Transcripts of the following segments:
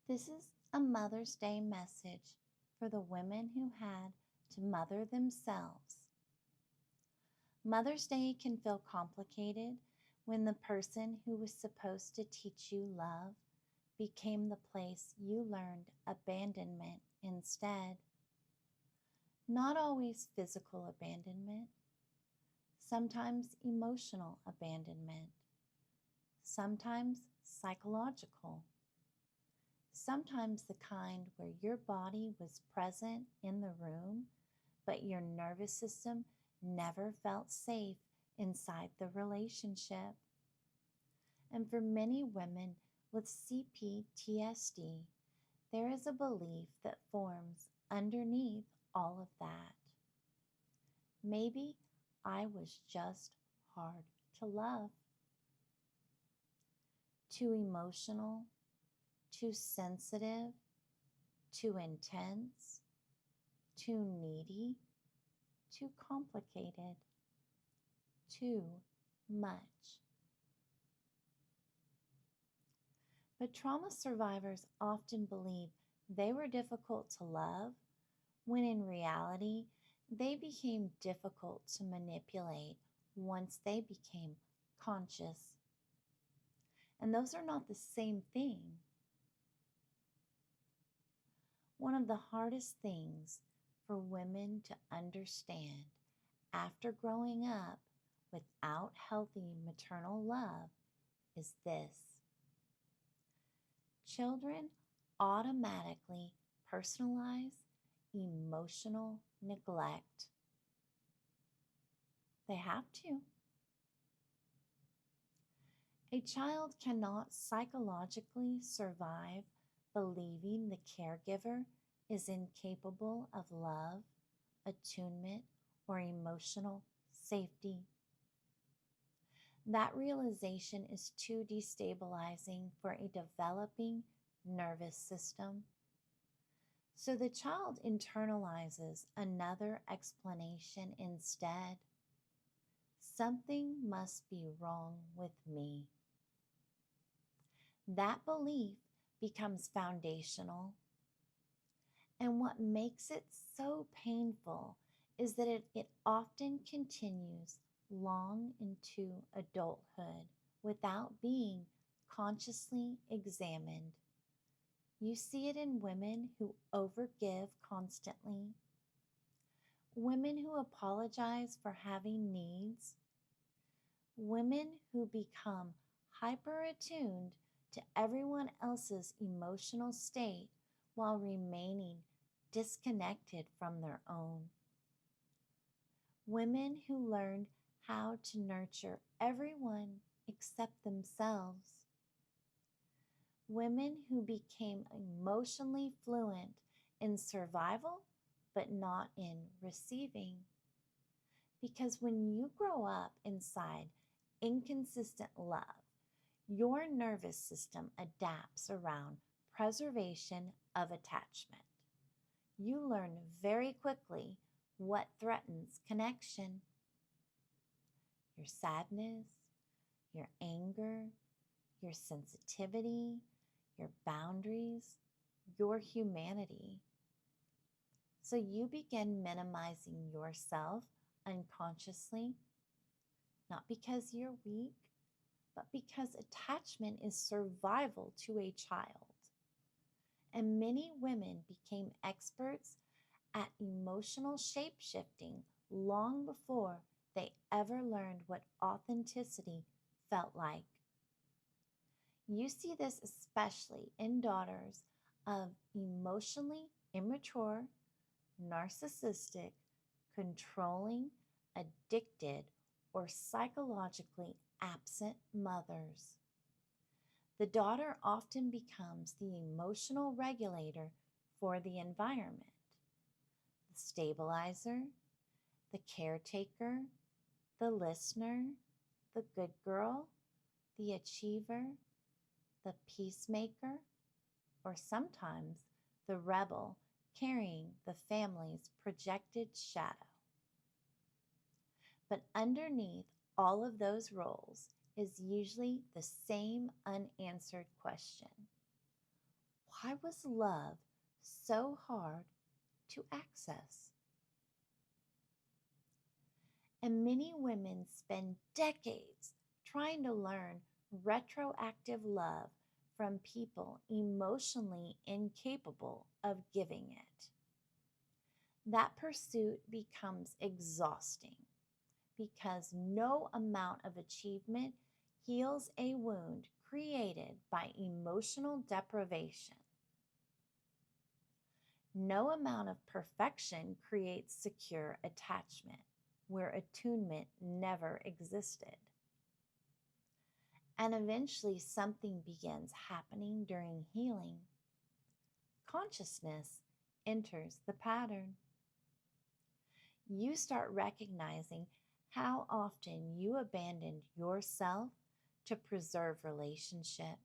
This is a Mother's Day message for the women who had to mother themselves. Mother's Day can feel complicated when the person who was supposed to teach you love became the place you learned abandonment instead. Not always physical abandonment, sometimes emotional abandonment, sometimes psychological. Sometimes the kind where your body was present in the room, but your nervous system never felt safe inside the relationship. And for many women with CPTSD, there is a belief that forms underneath all of that. Maybe I was just hard to love, too emotional, too sensitive, too intense, too needy, too complicated, too much. But trauma survivors often believe they were difficult to love, when in reality, they became difficult to manipulate once they became conscious. And those are not the same thing. One of the hardest things for women to understand after growing up without healthy maternal love is this: children automatically personalize emotional neglect. They have to. A child cannot psychologically survive believing the caregiver is incapable of love, attunement, or emotional safety. That realization is too destabilizing for a developing nervous system. So the child internalizes another explanation instead. Something must be wrong with me. That belief becomes foundational. And what makes it so painful is that it often continues long into adulthood without being consciously examined. You see it in women who overgive constantly, women who apologize for having needs, women who become hyper attuned to everyone else's emotional state while remaining disconnected from their own. Women who learned how to nurture everyone except themselves. Women who became emotionally fluent in survival but not in receiving. Because when you grow up inside inconsistent love, your nervous system adapts around preservation of attachment. You learn very quickly what threatens connection. Your sadness, your anger, your sensitivity, your boundaries, your humanity. So you begin minimizing yourself unconsciously, not because you're weak, but because attachment is survival to a child. And many women became experts at emotional shape-shifting long before they ever learned what authenticity felt like. You see this especially in daughters of emotionally immature, narcissistic, controlling, addicted, or psychologically absent mothers. The daughter often becomes the emotional regulator for the environment, the stabilizer, the caretaker, the listener, the good girl, the achiever, the peacemaker, or sometimes the rebel carrying the family's projected shadow. But underneath all of those roles is usually the same unanswered question: Why was love so hard to access? And many women spend decades trying to learn retroactive love from people emotionally incapable of giving it. That pursuit becomes exhausting because no amount of achievement heals a wound created by emotional deprivation. No amount of perfection creates secure attachment where attunement never existed. And eventually, something begins happening during healing. Consciousness enters the pattern. You start recognizing how often you abandoned yourself to preserve relationships.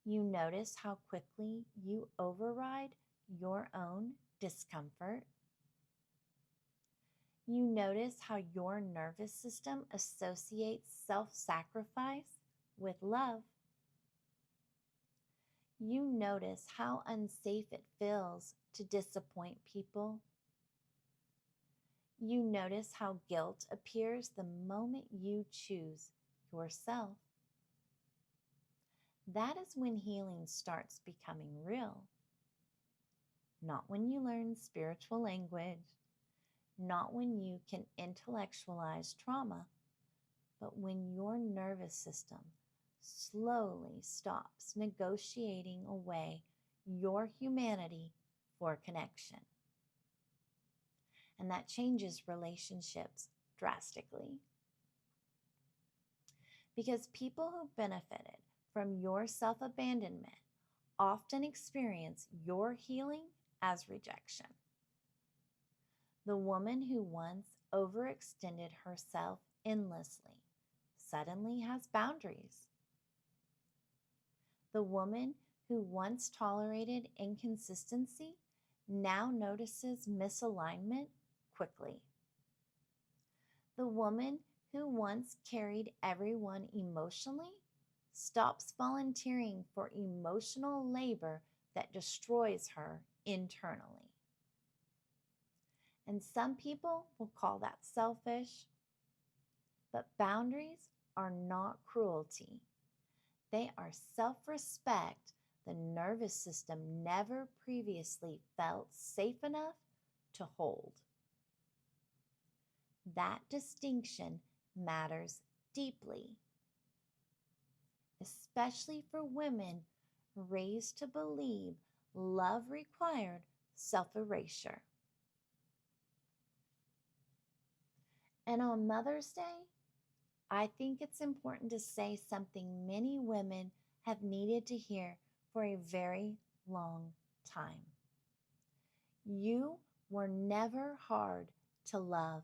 You notice how quickly you override your own discomfort. You notice how your nervous system associates self-sacrifice with love. You notice how unsafe it feels to disappoint people. You notice how guilt appears the moment you choose yourself. That is when healing starts becoming real. Not when you learn spiritual language, not when you can intellectualize trauma, but when your nervous system slowly stops negotiating away your humanity for connection. And that changes relationships drastically. Because people who benefited from your self-abandonment often experience your healing as rejection. The woman who once overextended herself endlessly suddenly has boundaries. The woman who once tolerated inconsistency now notices misalignment quickly. The woman who once carried everyone emotionally stops volunteering for emotional labor that destroys her internally. And some people will call that selfish, but boundaries are not cruelty. They are self-respect the nervous system never previously felt safe enough to hold. That distinction matters deeply, especially for women raised to believe love required self-erasure. And on Mother's Day, I think it's important to say something many women have needed to hear for a very long time. You were never hard to love.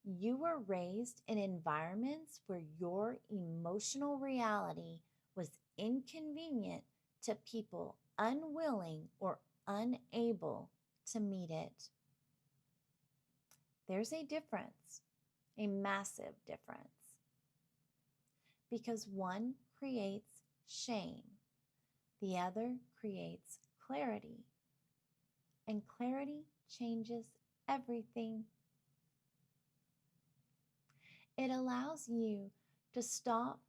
You were raised in environments where your emotional reality was inconvenient to people unwilling or unable to meet it. There's a difference, a massive difference, because one creates shame, the other creates clarity, and clarity changes everything. It allows you to stop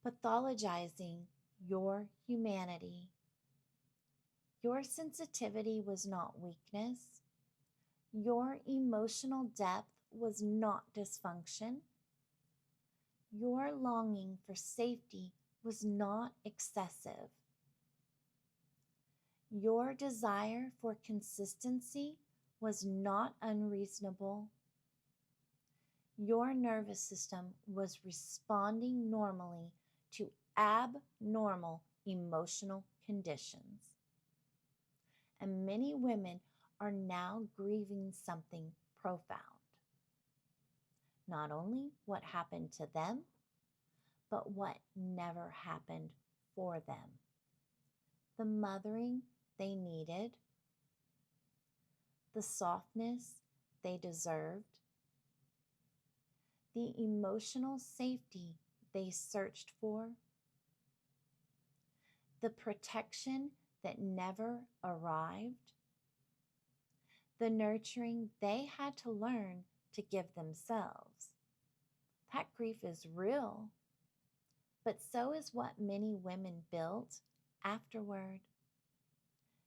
pathologizing your humanity. Your sensitivity was not weakness. Your emotional depth was not dysfunction. Your longing for safety was not excessive. Your desire for consistency was not unreasonable. Your nervous system was responding normally to abnormal emotional conditions. And many women are now grieving something profound. Not only what happened to them, but what never happened for them. The mothering they needed, the softness they deserved, the emotional safety they searched for, the protection that never arrived, the nurturing they had to learn to give themselves. That grief is real, but so is what many women built afterward,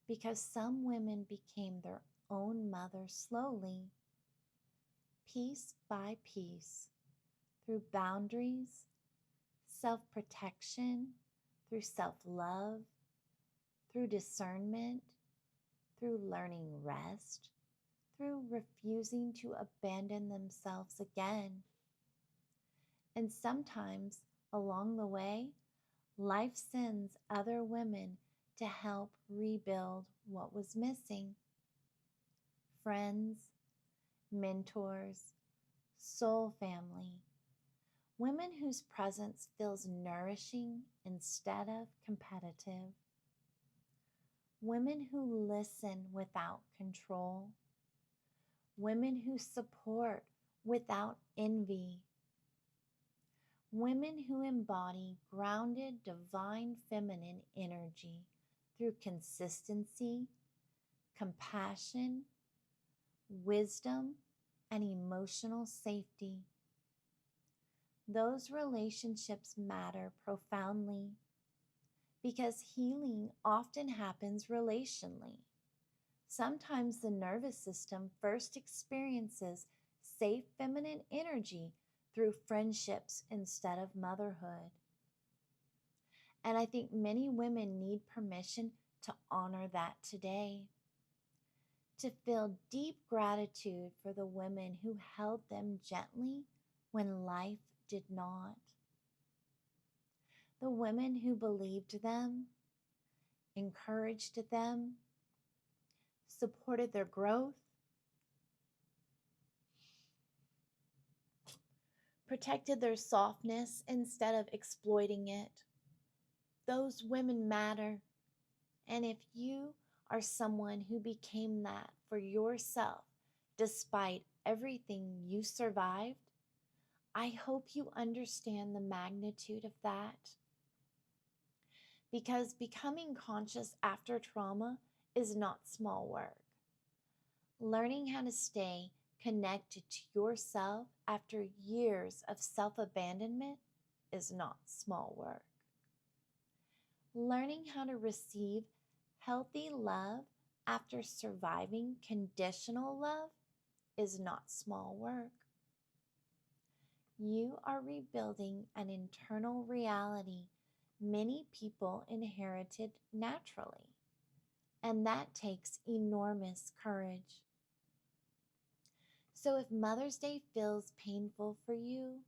because some women became their own mothers slowly, piece by piece, through boundaries, self protection, through self love, through discernment, through learning rest, through refusing to abandon themselves again. And sometimes along the way, life sends other women to help rebuild what was missing. Friends, mentors, soul family, women whose presence feels nourishing instead of competitive, women who listen without control, women who support without envy, women who embody grounded divine feminine energy through consistency, compassion, wisdom, and emotional safety. Those relationships matter profoundly because healing often happens relationally. Sometimes the nervous system first experiences safe feminine energy through friendships instead of motherhood. And I think many women need permission to honor that today, to feel deep gratitude for the women who held them gently when life did not, the women who believed them, encouraged them, supported their growth, protected their softness instead of exploiting it. Those women matter. And if you are someone who became that for yourself despite everything you survived, I hope you understand the magnitude of that. Because becoming conscious after trauma is not small work. Learning how to stay connected to yourself after years of self-abandonment is not small work. Learning how to receive healthy love after surviving conditional love is not small work. You are rebuilding an internal reality many people inherited naturally, and that takes enormous courage. So if Mother's Day feels painful for you,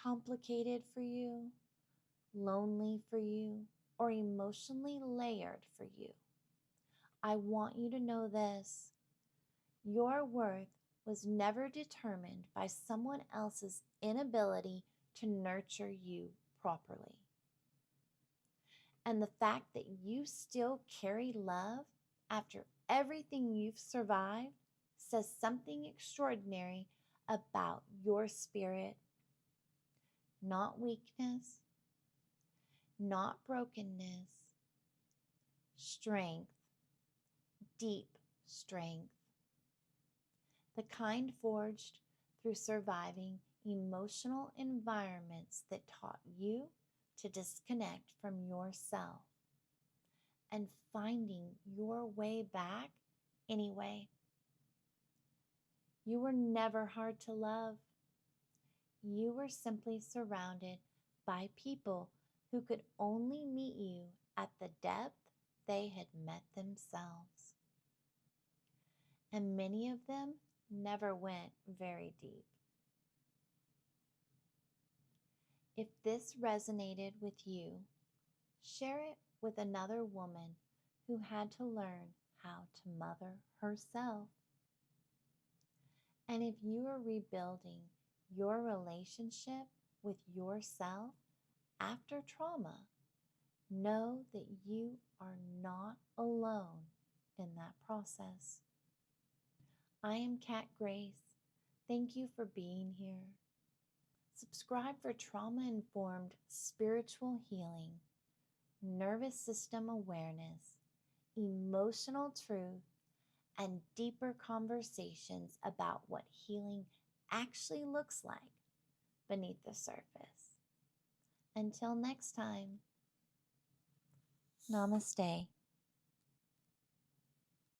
complicated for you, lonely for you, or emotionally layered for you, I want you to know this: your worth was never determined by someone else's inability to nurture you properly. And the fact that you still carry love after everything you've survived says something extraordinary about your spirit. Not weakness, not brokenness, strength, deep strength. The kind forged through surviving emotional environments that taught you to disconnect from yourself and finding your way back anyway. You were never hard to love. You were simply surrounded by people who could only meet you at the depth they had met themselves. And many of them never went very deep. If this resonated with you, share it with another woman who had to learn how to mother herself. And if you are rebuilding your relationship with yourself after trauma, know that you are not alone in that process. I am Kat Grace. Thank you for being here. Subscribe for trauma-informed spiritual healing. nervous system awareness, emotional truth, and deeper conversations about what healing actually looks like beneath the surface. Until next time, namaste.